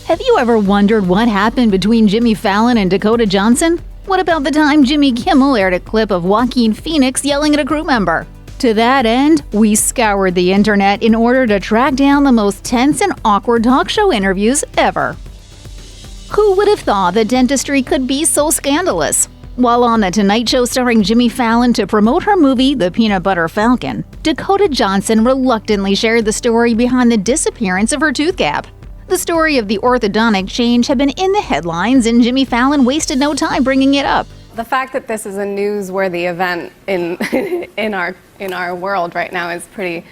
Have you ever wondered what happened between Jimmy Fallon and Dakota Johnson? What about the time Jimmy Kimmel aired a clip of Joaquin Phoenix yelling at a crew member? To that end, we scoured the internet in order to track down the most tense and awkward talk show interviews ever. Who would have thought that dentistry could be so scandalous? While on The Tonight Show starring Jimmy Fallon to promote her movie The Peanut Butter Falcon, Dakota Johnson reluctantly shared the story behind the disappearance of her tooth gap. The story of the orthodontic change had been in the headlines, and Jimmy Fallon wasted no time bringing it up. The fact that this is a newsworthy event in our world right now is pretty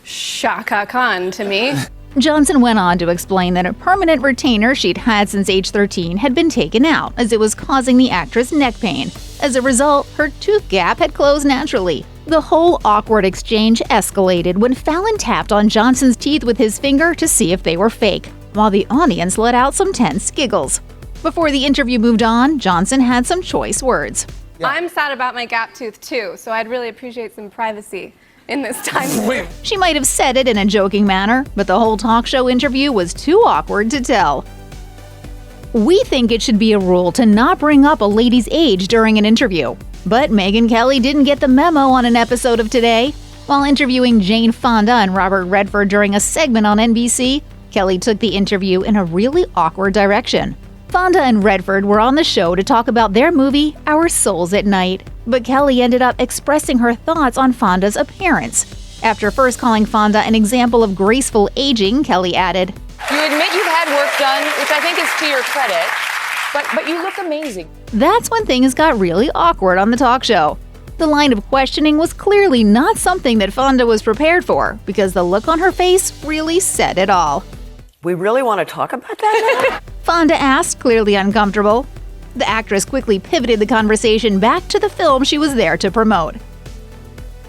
shaka-khan to me. Johnson went on to explain that a permanent retainer she'd had since age 13 had been taken out as it was causing the actress neck pain. As a result, her tooth gap had closed naturally. The whole awkward exchange escalated when Fallon tapped on Johnson's teeth with his finger to see if they were fake, while the audience let out some tense giggles. Before the interview moved on, Johnson had some choice words. Yeah. I'm sad about my gap tooth too, so I'd really appreciate some privacy in this time. She might have said it in a joking manner, but the whole talk show interview was too awkward to tell. We think it should be a rule to not bring up a lady's age during an interview. But Megyn Kelly didn't get the memo on an episode of Today. While interviewing Jane Fonda and Robert Redford during a segment on NBC, Kelly took the interview in a really awkward direction. Fonda and Redford were on the show to talk about their movie, Our Souls at Night, but Kelly ended up expressing her thoughts on Fonda's appearance. After first calling Fonda an example of graceful aging, Kelly added, "You admit you've had work done, which I think is to your credit, but you look amazing." That's when things got really awkward on the talk show. The line of questioning was clearly not something that Fonda was prepared for, because the look on her face really said it all. "We really want to talk about that now?" Fonda asked, clearly uncomfortable. The actress quickly pivoted the conversation back to the film she was there to promote.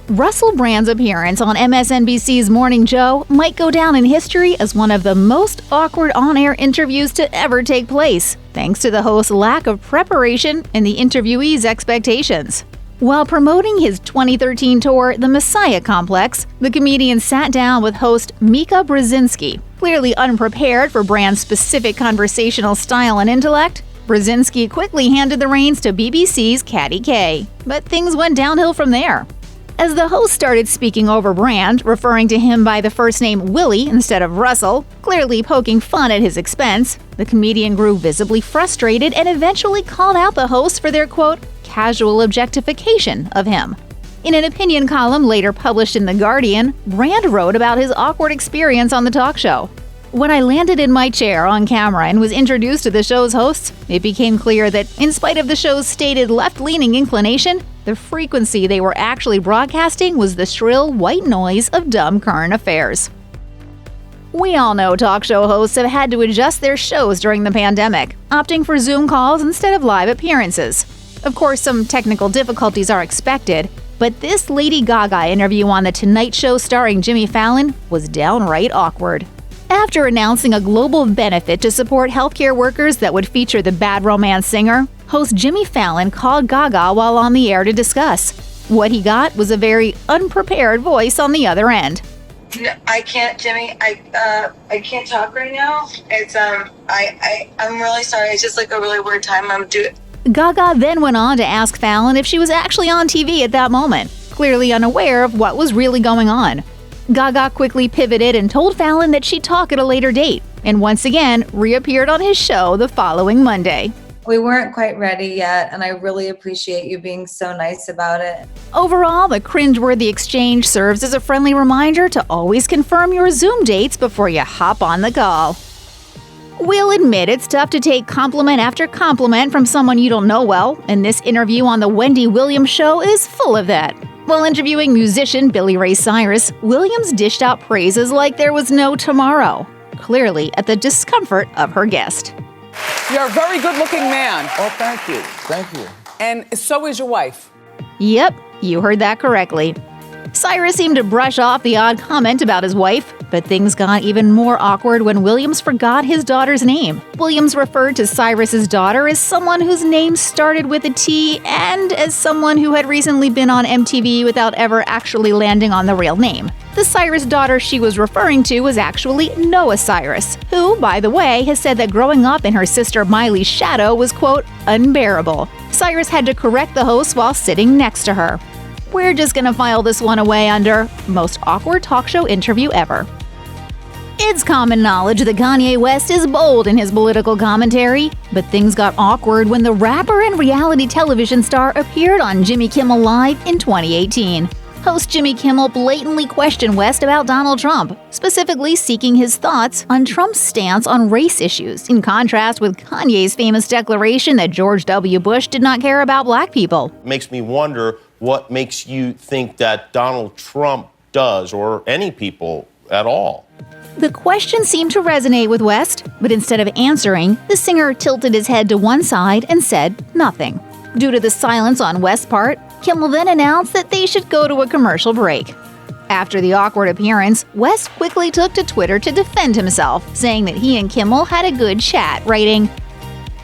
Russell Brand's appearance on MSNBC's Morning Joe might go down in history as one of the most awkward on-air interviews to ever take place, thanks to the host's lack of preparation and the interviewee's expectations. While promoting his 2013 tour, The Messiah Complex, the comedian sat down with host Mika Brzezinski. Clearly unprepared for Brand's specific conversational style and intellect, Brzezinski quickly handed the reins to BBC's Katty Kay, but things went downhill from there. As the host started speaking over Brand, referring to him by the first name Willie instead of Russell, clearly poking fun at his expense, the comedian grew visibly frustrated and eventually called out the host for their, quote, casual objectification of him. In an opinion column later published in The Guardian, Brand wrote about his awkward experience on the talk show. When I landed in my chair on camera and was introduced to the show's hosts, it became clear that, in spite of the show's stated left-leaning inclination, the frequency they were actually broadcasting was the shrill white noise of dumb current affairs. We all know talk show hosts have had to adjust their shows during the pandemic, opting for Zoom calls instead of live appearances. Of course, some technical difficulties are expected, but this Lady Gaga interview on The Tonight Show starring Jimmy Fallon was downright awkward. After announcing a global benefit to support healthcare workers that would feature the Bad Romance singer, host Jimmy Fallon called Gaga while on the air to discuss. What he got was a very unprepared voice on the other end. No, I can't, Jimmy. I can't talk right now. It's I'm really sorry. It's just like a really weird time. Gaga then went on to ask Fallon if she was actually on TV at that moment, clearly unaware of what was really going on. Gaga quickly pivoted and told Fallon that she'd talk at a later date, and once again reappeared on his show the following Monday. We weren't quite ready yet, and I really appreciate you being so nice about it. Overall, the cringe-worthy exchange serves as a friendly reminder to always confirm your Zoom dates before you hop on the call. We'll admit it's tough to take compliment after compliment from someone you don't know well, and this interview on the Wendy Williams show is full of that. While interviewing musician Billy Ray Cyrus, Williams dished out praises like there was no tomorrow, clearly at the discomfort of her guest. You're a very good-looking man. Oh, thank you. Thank you. And so is your wife. Yep, you heard that correctly. Cyrus seemed to brush off the odd comment about his wife, But things got even more awkward when Williams forgot his daughter's name. Williams referred to Cyrus's daughter as someone whose name started with a T and as someone who had recently been on MTV without ever actually landing on the real name. The Cyrus daughter she was referring to was actually Noah Cyrus, who, by the way, has said that growing up in her sister Miley's shadow was, quote, unbearable. Cyrus had to correct the host while sitting next to her. We're just gonna file this one away under most awkward talk show interview ever. It's common knowledge that Kanye West is bold in his political commentary, but things got awkward when the rapper and reality television star appeared on Jimmy Kimmel Live in 2018. Host Jimmy Kimmel blatantly questioned West about Donald Trump, specifically seeking his thoughts on Trump's stance on race issues, in contrast with Kanye's famous declaration that George W. Bush did not care about black people. Makes me wonder what makes you think that Donald Trump does, or any people at all. The question seemed to resonate with West, but instead of answering, the singer tilted his head to one side and said nothing. Due to the silence on West's part, Kimmel then announced that they should go to a commercial break. After the awkward appearance, West quickly took to Twitter to defend himself, saying that he and Kimmel had a good chat, writing,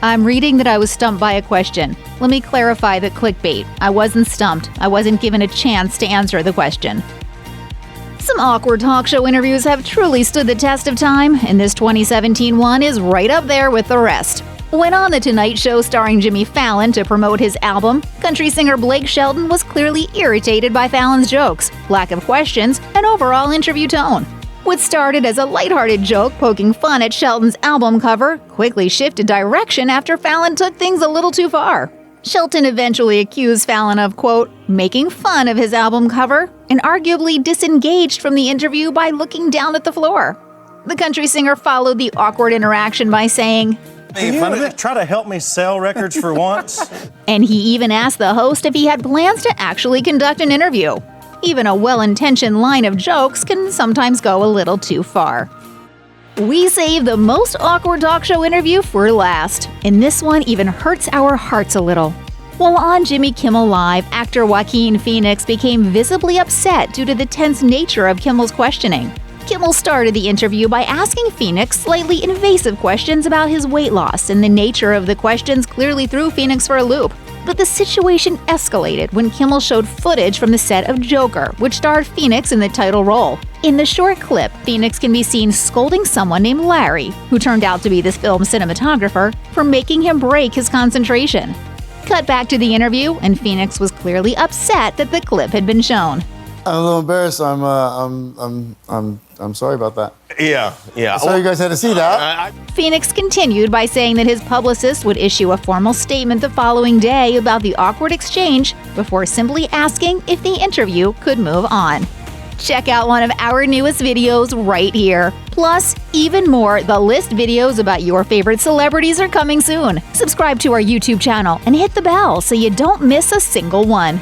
"I'm reading that I was stumped by a question. Let me clarify that clickbait. I wasn't stumped. I wasn't given a chance to answer the question." Some awkward talk show interviews have truly stood the test of time, and this 2017 one is right up there with the rest. When on The Tonight Show starring Jimmy Fallon to promote his album, country singer Blake Shelton was clearly irritated by Fallon's jokes, lack of questions, and overall interview tone. What started as a lighthearted joke poking fun at Shelton's album cover quickly shifted direction after Fallon took things a little too far. Shelton eventually accused Fallon of, quote, making fun of his album cover, and arguably disengaged from the interview by looking down at the floor. The country singer followed the awkward interaction by saying, "Can you try to help me sell records for once?" And he even asked the host if he had plans to actually conduct an interview. Even a well-intentioned line of jokes can sometimes go a little too far. We saved the most awkward talk show interview for last, and this one even hurts our hearts a little. While on Jimmy Kimmel Live, actor Joaquin Phoenix became visibly upset due to the tense nature of Kimmel's questioning. Kimmel started the interview by asking Phoenix slightly invasive questions about his weight loss, and the nature of the questions clearly threw Phoenix for a loop. But the situation escalated when Kimmel showed footage from the set of Joker, which starred Phoenix in the title role. In the short clip, Phoenix can be seen scolding someone named Larry, who turned out to be this film's cinematographer, for making him break his concentration. Cut back to the interview, and Phoenix was clearly upset that the clip had been shown. I'm a little embarrassed. I'm sorry about that. Yeah. Sorry you guys had to see that. Phoenix continued by saying that his publicist would issue a formal statement the following day about the awkward exchange before simply asking if the interview could move on. Check out one of our newest videos right here. Plus, even more The List videos about your favorite celebrities are coming soon. Subscribe to our YouTube channel and hit the bell so you don't miss a single one.